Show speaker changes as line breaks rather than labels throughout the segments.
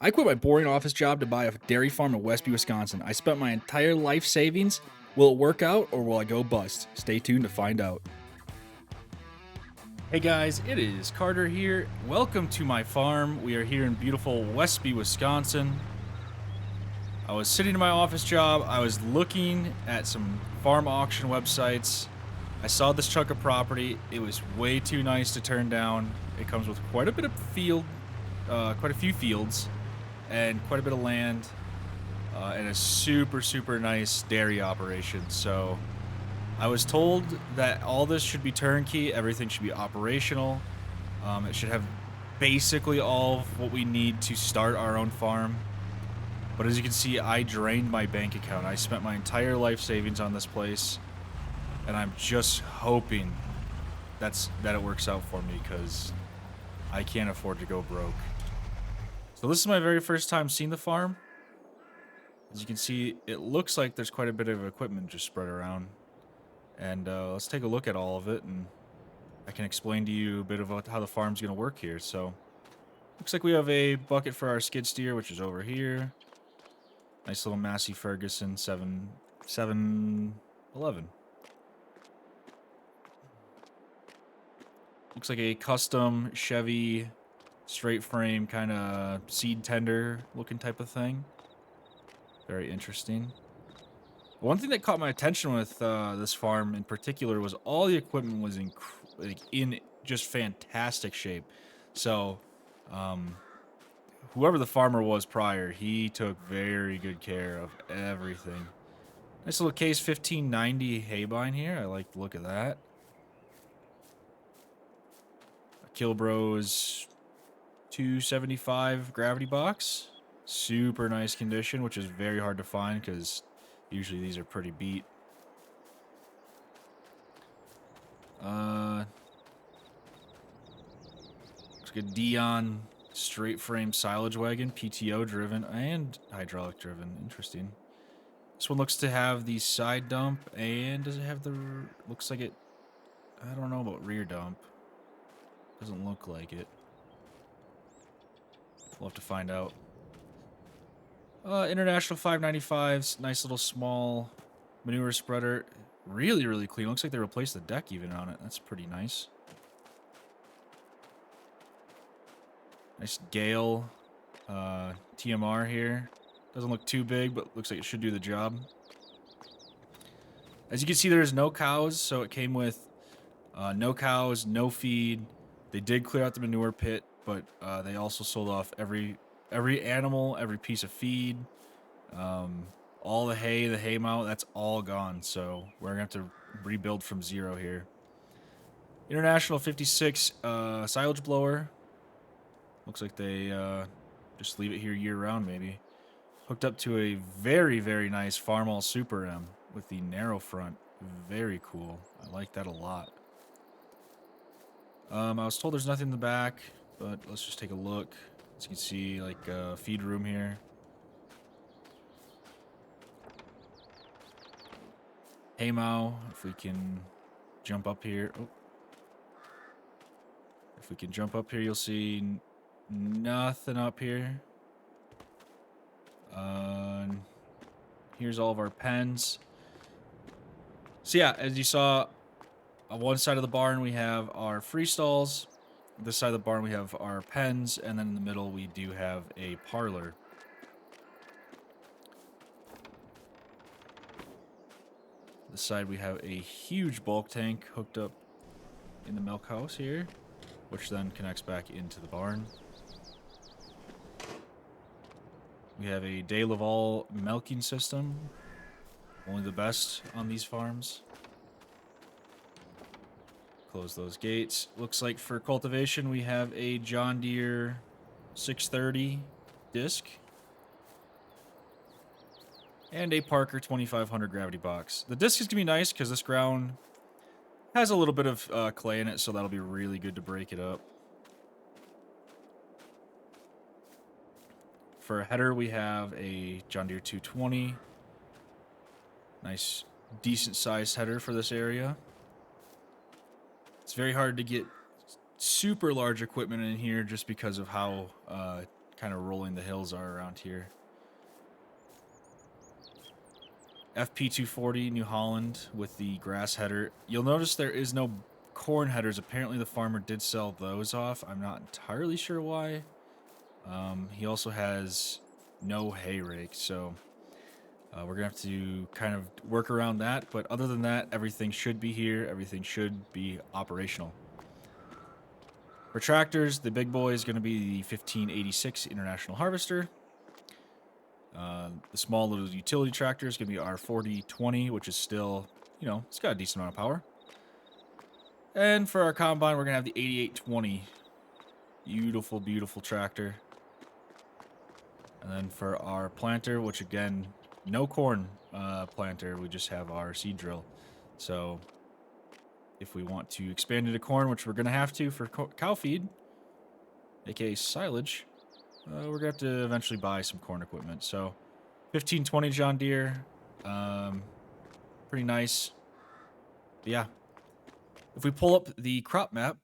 I quit my boring office job to buy a dairy farm in Westby, Wisconsin. I spent my entire life savings. Will it work out or will I go bust? Stay tuned to find out. Hey guys, it is Carter here. Welcome to my farm. We are here in beautiful Westby, Wisconsin. I was sitting in my office job. I was looking at some farm auction websites. I saw this chunk of property. It was way too nice to turn down. It comes with quite a bit of field, quite a few fields, and quite a bit of land, and a super nice dairy operation. So I was told that all this should be turnkey. Everything should be operational. It should have basically all of what we need to start our own farm. But as you can see, I drained my bank account. I spent my entire life savings on this place, and I'm just hoping that it works out for me because I can't afford to go broke. So this is my very first time seeing the farm. As you can see, it looks like there's quite a bit of equipment just spread around. And let's take a look at all of it, and I can explain to you a bit about how the farm's going to work here. So looks like we have a bucket for our skid steer, which is over here. Nice little Massey Ferguson 711. Looks like a custom Chevy straight frame kind of seed tender looking type of thing. Very interesting. One thing that caught my attention with this farm in particular was all the equipment was in just fantastic shape. So whoever the farmer was prior, he took very good care of everything. Nice little case 1590 haybine here. I like the look of that. A Kilbro's 275 gravity box. Super nice condition, which is very hard to find because usually these are pretty beat. Looks like a Dion straight frame silage wagon, PTO driven and hydraulic driven. Interesting. This one looks to have the side dump, and does it have the, looks like it, I don't know about rear dump. Doesn't look like it. We'll have to find out. International 595s, nice little small manure spreader. Really clean. Looks like they replaced the deck even on it. That's pretty nice. Nice Gale TMR here. Doesn't look too big, but looks like it should do the job. As you can see, there's no cows, so it came with no cows, no feed. They did clear out the manure pit, but they also sold off every animal, every piece of feed, all the hay mow, that's all gone. So we're gonna have to rebuild from zero here. International 56 silage blower. Looks like they just leave it here year round, maybe. Hooked up to a very nice Farmall Super M with the narrow front. Very cool. I like that a lot. I was told there's nothing in the back, but let's just take a look. As you can see, like a feed room here. Hey Mao, if we can jump up here. Oh. If we can jump up here, you'll see nothing up here. Here's all of our pens. So yeah, as you saw, on one side of the barn we have our free stalls. This side of the barn we have our pens, and then in the middle we do have a parlor. This side we have a huge bulk tank hooked up in the milk house here, which then connects back into the barn. We have a De Laval milking system, only the best on these farms. Close those gates. Looks like for cultivation we have a John Deere 630 disc and a Parker 2500 gravity box. The disc is gonna be nice because this ground has a little bit of clay in it, so that'll be really good to break it up. For a header, we have a John Deere 220. Nice, decent sized header for this area. It's very hard to get super large equipment in here just because of how kind of rolling the hills are around here. FP240 New Holland with the grass header. You'll notice there is no corn headers. Apparently the farmer did sell those off. I'm not entirely sure why. He also has no hay rake, so we're gonna have to kind of work around that. But other than that, everything should be here. Everything should be operational. For tractors, the big boy is going to be the 1586 International Harvester. The small little utility tractor is going to be our 4020, which is still, you know, it's got a decent amount of power. And for our combine, we're going to have the 8820. Beautiful, beautiful tractor. And then for our planter, which again, no corn planter, we just have our seed drill. So if we want to expand into corn, which we're going to have to for cow feed, aka silage, we're going to have to eventually buy some corn equipment. So 1520 John Deere, pretty nice. But yeah, if we pull up the crop map,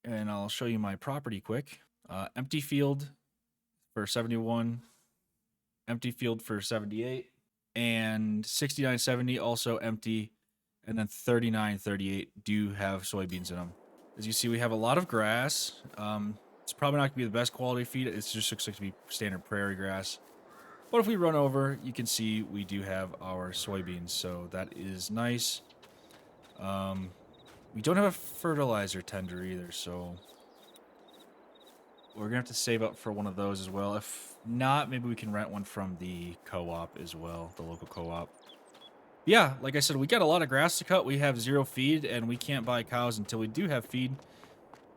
and I'll show you my property quick. Empty field for 71, empty field for 78, and 6970 also empty, and then 3938 do have soybeans in them. As you see, we have a lot of grass. It's probably not going to be the best quality feed. It just looks like to be standard prairie grass. But if we run over, you can see we do have our soybeans, so that is nice. We don't have a fertilizer tender either, so we're going to have to save up for one of those as well. If not, maybe we can rent one from the co-op as well, the local co-op. Yeah, like I said, we got a lot of grass to cut. We have 0 feed, and we can't buy cows until we do have feed.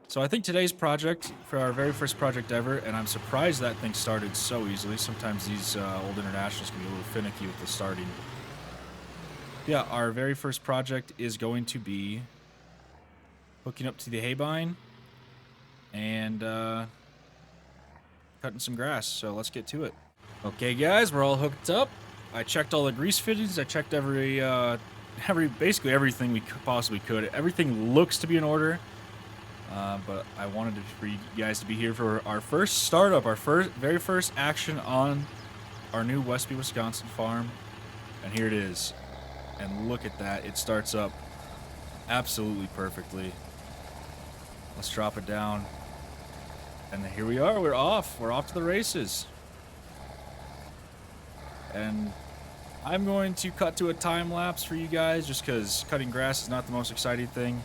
So I think today's project, for our very first project ever, and I'm surprised that thing started so easily. Sometimes these old internationals can be a little finicky with the starting. Yeah, our very first project is going to be hooking up to the haybine and cutting some grass. So let's get to it. Okay, guys, we're all hooked up. I checked all the grease fittings. I checked basically everything we possibly could. Everything looks to be in order. But I wanted for you guys to be here for our first startup, our very first action on our new Westby, Wisconsin farm. And here it is. And look at that. It starts up absolutely perfectly. Let's drop it down. And here we are. We're off. We're off to the races. And I'm going to cut to a time lapse for you guys just because cutting grass is not the most exciting thing.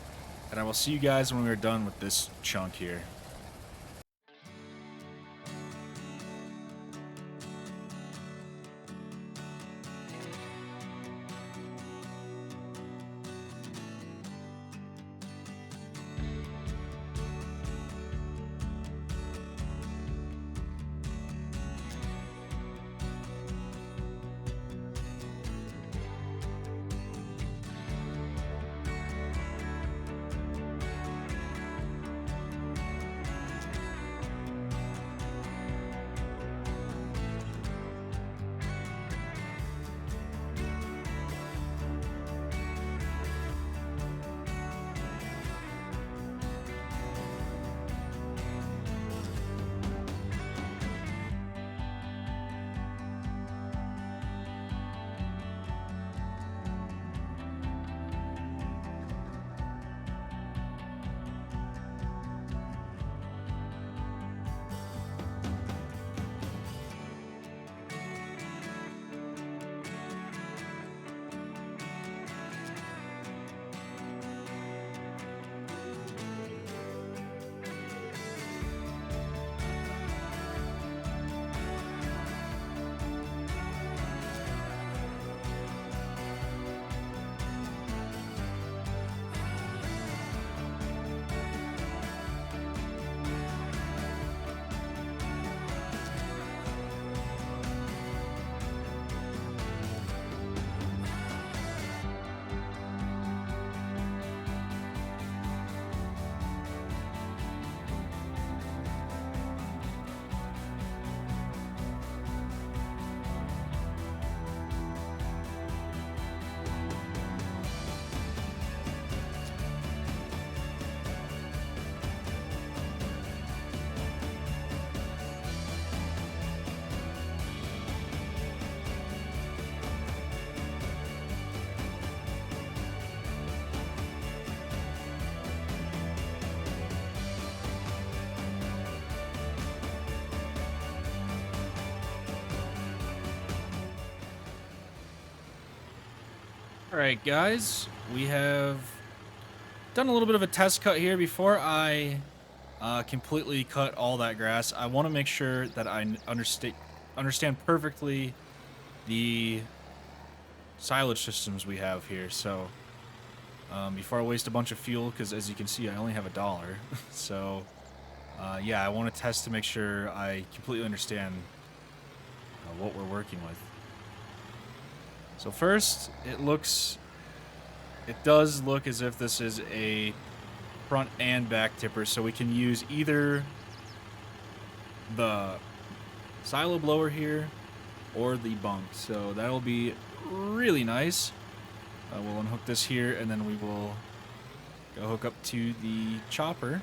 And I will see you guys when we're done with this chunk here. All right, guys, we have done a little bit of a test cut here before I completely cut all that grass. I want to make sure that I understand perfectly the silage systems we have here. So before I waste a bunch of fuel, because as you can see, I only have $1. So yeah, I want to test to make sure I completely understand what we're working with. So first, it does look as if this is a front and back tipper, so we can use either the silo blower here or the bunk. So that'll be really nice. We'll unhook this here, and then we will go hook up to the chopper.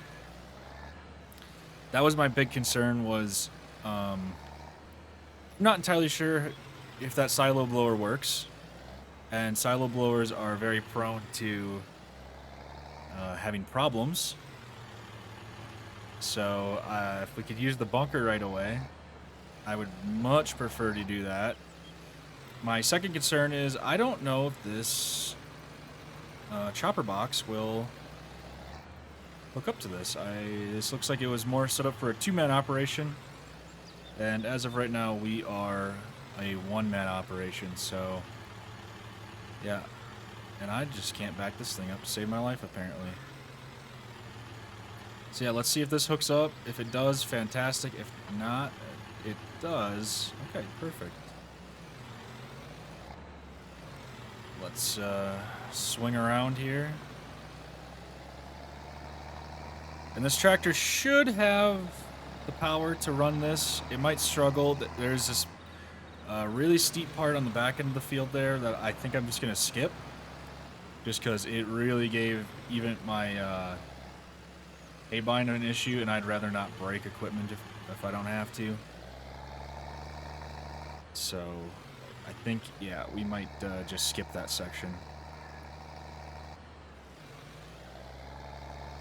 That was my big concern, was I'm not entirely sure if that silo blower works. And silo blowers are very prone to having problems. So if we could use the bunker right away, I would much prefer to do that. My second concern is I don't know if this chopper box will hook up to this. This looks like it was more set up for a 2-man operation. And as of right now, we are a 1-man operation, so yeah. And I just can't back this thing up to save my life, apparently. So yeah, let's see if this hooks up. If it does, fantastic. If not, it does. Okay, perfect. Let's swing around here. And this tractor should have the power to run this. It might struggle. There's this really steep part on the back end of the field there that I think I'm just going to skip. Just because it really gave even my A-bind an issue, and I'd rather not break equipment if I don't have to. So I think, yeah, we might just skip that section.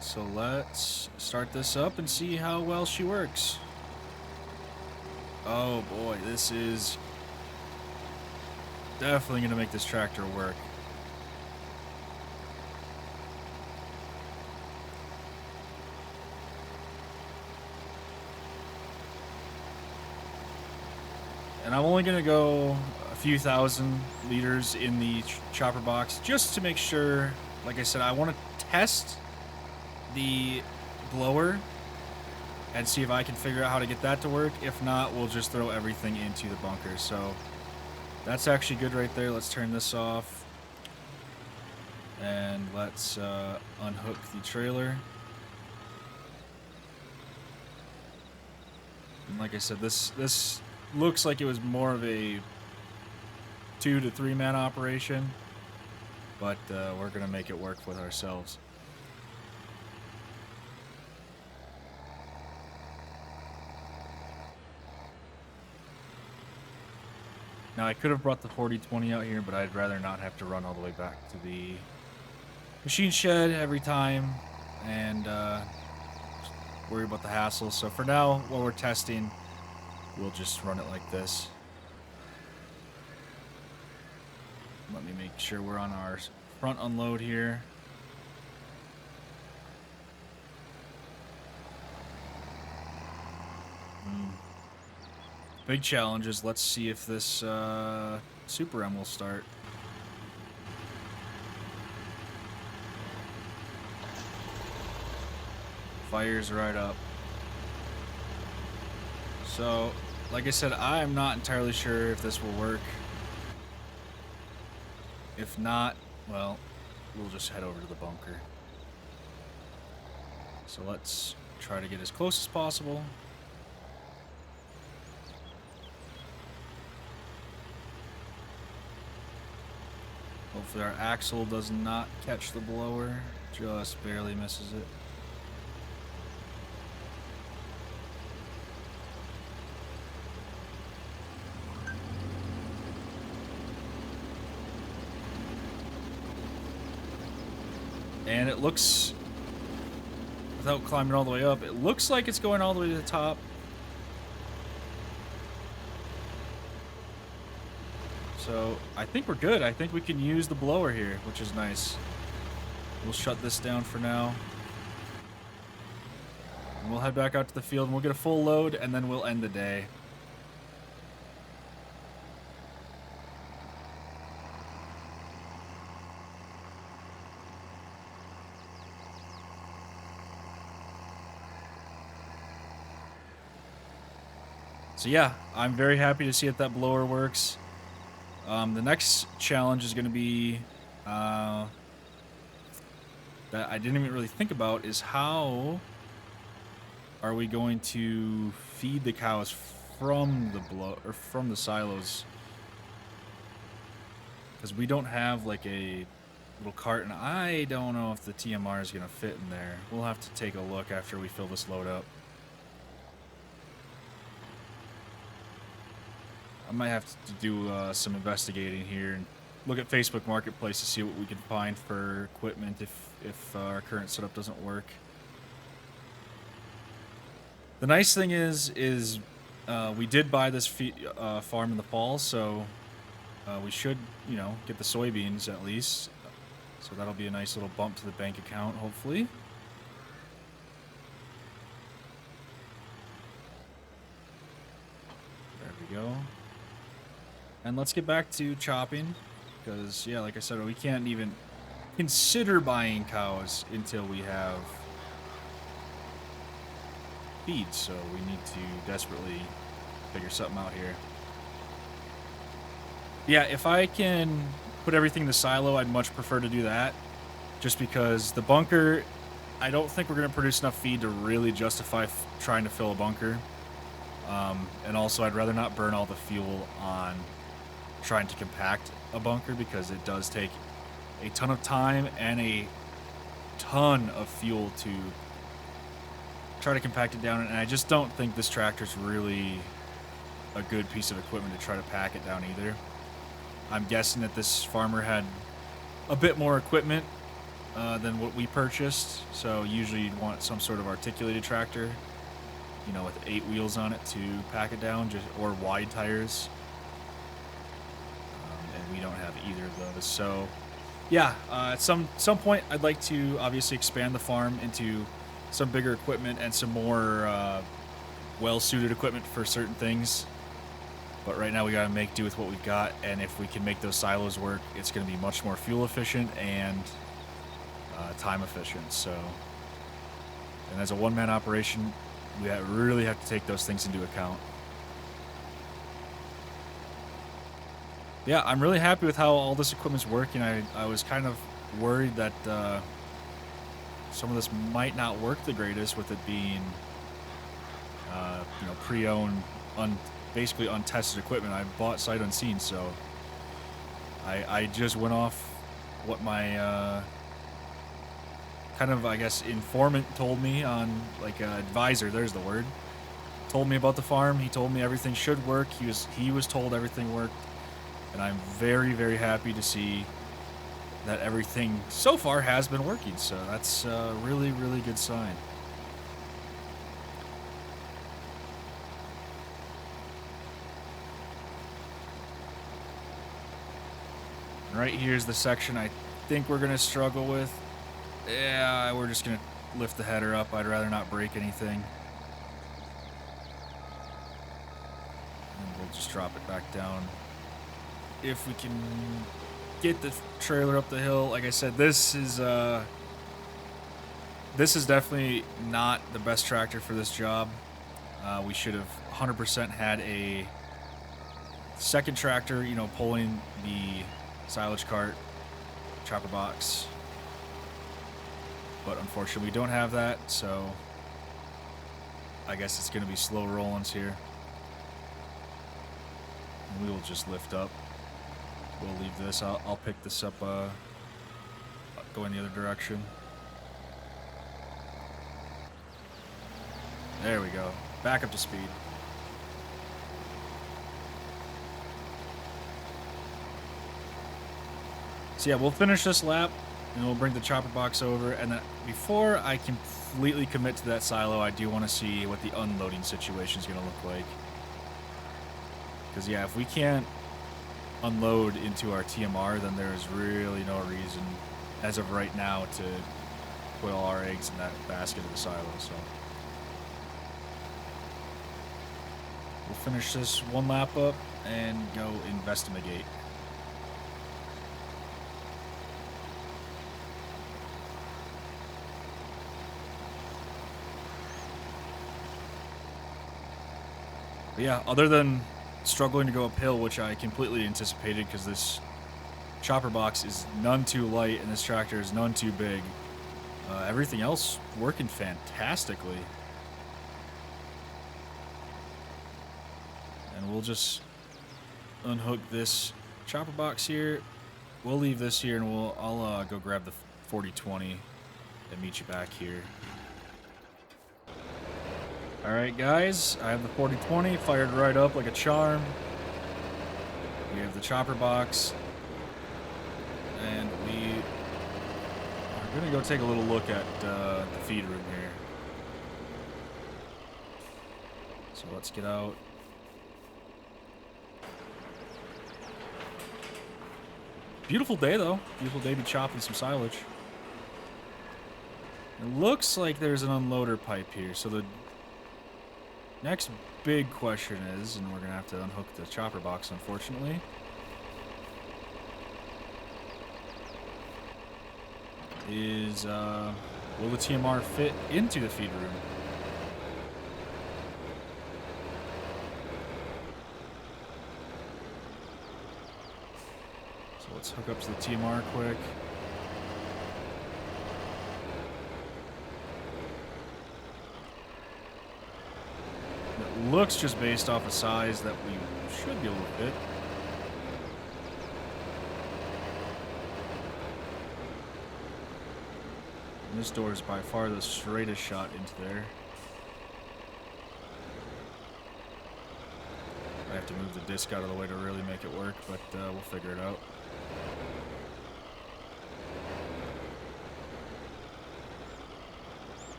So let's start this up and see how well she works. Oh boy, this is definitely going to make this tractor work. And I'm only going to go a few thousand liters in the chopper box just to make sure. Like I said, I want to test the blower and see if I can figure out how to get that to work. If not, we'll just throw everything into the bunker. So that's actually good right there. Let's turn this off. And let's unhook the trailer. And like I said, this looks like it was more of a 2 to 3 man operation, but we're gonna make it work with ourselves. Now I could have brought the 4020 out here, but I'd rather not have to run all the way back to the machine shed every time and worry about the hassle. So for now, while we're testing, we'll just run it like this. Let me make sure we're on our front unload here. Big challenges. Let's see if this Super M will start. Fires right up. So, like I said, I'm not entirely sure if this will work. If not, well, we'll just head over to the bunker. So let's try to get as close as possible. Hopefully our axle does not catch the blower, just barely misses it. And it looks, without climbing all the way up, it looks like it's going all the way to the top. So I think we're good. I think we can use the blower here, which is nice. We'll shut this down for now. And we'll head back out to the field and we'll get a full load and then we'll end the day. So yeah, I'm very happy to see that blower works. The next challenge is going to be that I didn't even really think about is how are we going to feed the cows from the silos? Because we don't have like a little cart, and I don't know if the TMR is going to fit in there. We'll have to take a look after we fill this load up. I might have to do some investigating here and look at Facebook Marketplace to see what we can find for equipment if our current setup doesn't work. The nice thing is we did buy this farm in the fall, so we should, you know, get the soybeans at least. So that'll be a nice little bump to the bank account, hopefully. There we go. And let's get back to chopping, because, yeah, like I said, we can't even consider buying cows until we have feed, so we need to desperately figure something out here. Yeah, if I can put everything in the silo, I'd much prefer to do that, just because the bunker, I don't think we're going to produce enough feed to really justify trying to fill a bunker. And also, I'd rather not burn all the fuel on trying to compact a bunker, because it does take a ton of time and a ton of fuel to try to compact it down, and I just don't think this tractor's really a good piece of equipment to try to pack it down either. I'm guessing that this farmer had a bit more equipment than what we purchased, so usually you'd want some sort of articulated tractor, you know, with 8 wheels on it to pack it down, or wide tires. And we don't have either of those. So yeah, at some point I'd like to obviously expand the farm into some bigger equipment and some more well-suited equipment for certain things. But right now we gotta make do with what we've got, and if we can make those silos work, it's gonna be much more fuel efficient and time efficient. So, and as a one-man operation, we really have to take those things into account. Yeah, I'm really happy with how all this equipment's working. I was kind of worried that some of this might not work the greatest with it being, you know, pre-owned, basically untested equipment. I bought sight unseen, so I just went off what my kind of, I guess, informant told me on, like, advisor, there's the word, told me about the farm. He told me everything should work. He was told everything worked, and I'm very, very happy to see that everything so far has been working. So that's a really, really good sign. Right here's the section I think we're gonna struggle with. Yeah, we're just gonna lift the header up. I'd rather not break anything. And we'll just drop it back down. If we can get the trailer up the hill. Like I said, this is definitely not the best tractor for this job. We should have 100% had a second tractor, you know, pulling the silage cart, chopper box. But unfortunately we don't have that, so I guess it's going to be slow rollings here. And we will just lift up. We'll leave this. I'll pick this up going the other direction. There we go. Back up to speed. So yeah, we'll finish this lap, and we'll bring the chopper box over. And before I completely commit to that silo, I do want to see what the unloading situation is going to look like. Because yeah, if we can't unload into our TMR, then there's really no reason, as of right now, to put all our eggs in that basket of the silo. So we'll finish this one lap up and go investigate. But yeah, other than struggling to go uphill, which I completely anticipated because this chopper box is none too light and this tractor is none too big, everything else working fantastically. And we'll just unhook this chopper box here. We'll leave this here and I'll go grab the 4020 and meet you back here. Alright guys, I have the 4020 fired right up like a charm. We have the chopper box. And we are going to go take a little look at the feed room here. So let's get out. Beautiful day though. Beautiful day to be chopping some silage. It looks like there's an unloader pipe here. So the next big question is, and we're going to have to unhook the chopper box, unfortunately, is will the TMR fit into the feed room? So let's hook up to the TMR quick. It looks just based off of size that we should be able to fit. And this door is by far the straightest shot into there. I have to move the disc out of the way to really make it work, but we'll figure it out.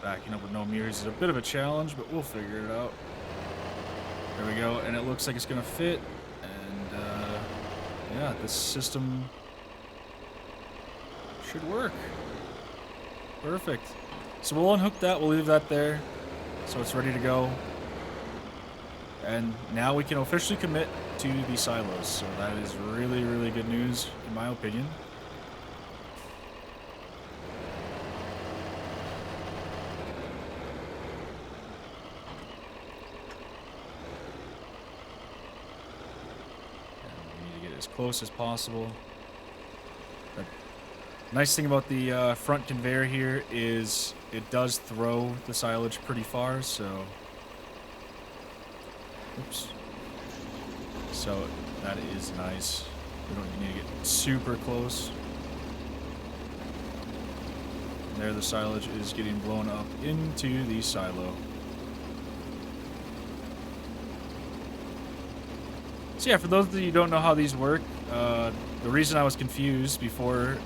Backing up with no mirrors is a bit of a challenge, but we'll figure it out. There we go, and it looks like it's gonna fit. And yeah, this system should work. Perfect. So we'll unhook that, we'll leave that there so it's ready to go. And now we can officially commit to the silos. So that is really, really good news, in my opinion. As close as possible. The nice thing about the front conveyor here is it does throw the silage pretty far, so oops. So that is nice. We don't need to get super close. And there the silage is getting blown up into the silo. So yeah, for those of you who don't know how these work, the reason I was confused before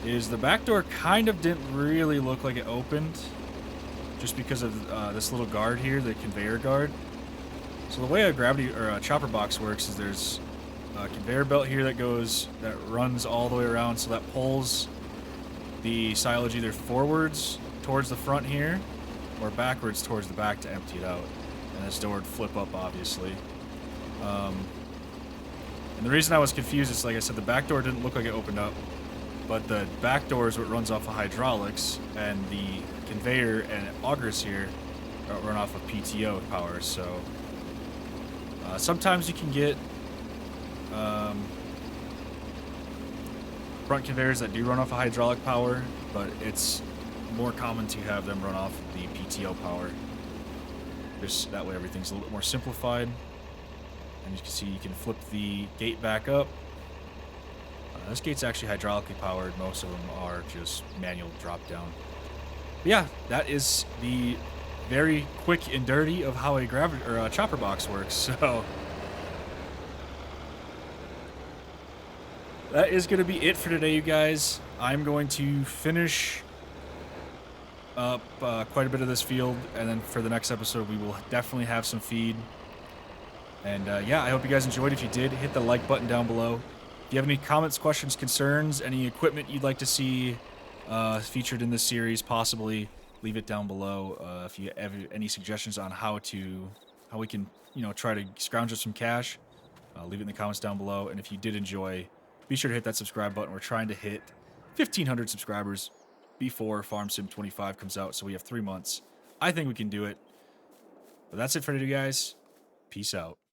is the back door kind of didn't really look like it opened, just because of this little guard here, the conveyor guard. So the way a gravity or a chopper box works is there's a conveyor belt here that runs all the way around, so that pulls the silage either forwards towards the front here or backwards towards the back to empty it out. And this door would flip up, obviously. And the reason I was confused is, like I said, the back door didn't look like it opened up, but the back door is what runs off of hydraulics, and the conveyor and augers here run off of PTO power. So sometimes you can get front conveyors that do run off of hydraulic power, but it's more common to have them run off the PTO power. Just that way everything's a little bit more simplified. And you can see you can flip the gate back up. This gate's actually hydraulically powered. Most of them are just manual drop down. But yeah, that is the very quick and dirty of how a chopper box works. So that is going to be it for today, you guys. I'm going to finish up quite a bit of this field, and then for the next episode we will definitely have some feed And yeah, I hope you guys enjoyed. If you did, hit the like button down below. If you have any comments, questions, concerns, any equipment you'd like to see featured in this series, possibly, leave it down below. If you have any suggestions on how we can, try to scrounge up some cash, leave it in the comments down below. And if you did enjoy, be sure to hit that subscribe button. We're trying to hit 1,500 subscribers before Farm Sim 25 comes out, so we have 3 months. I think we can do it. But that's it for today, guys. Peace out.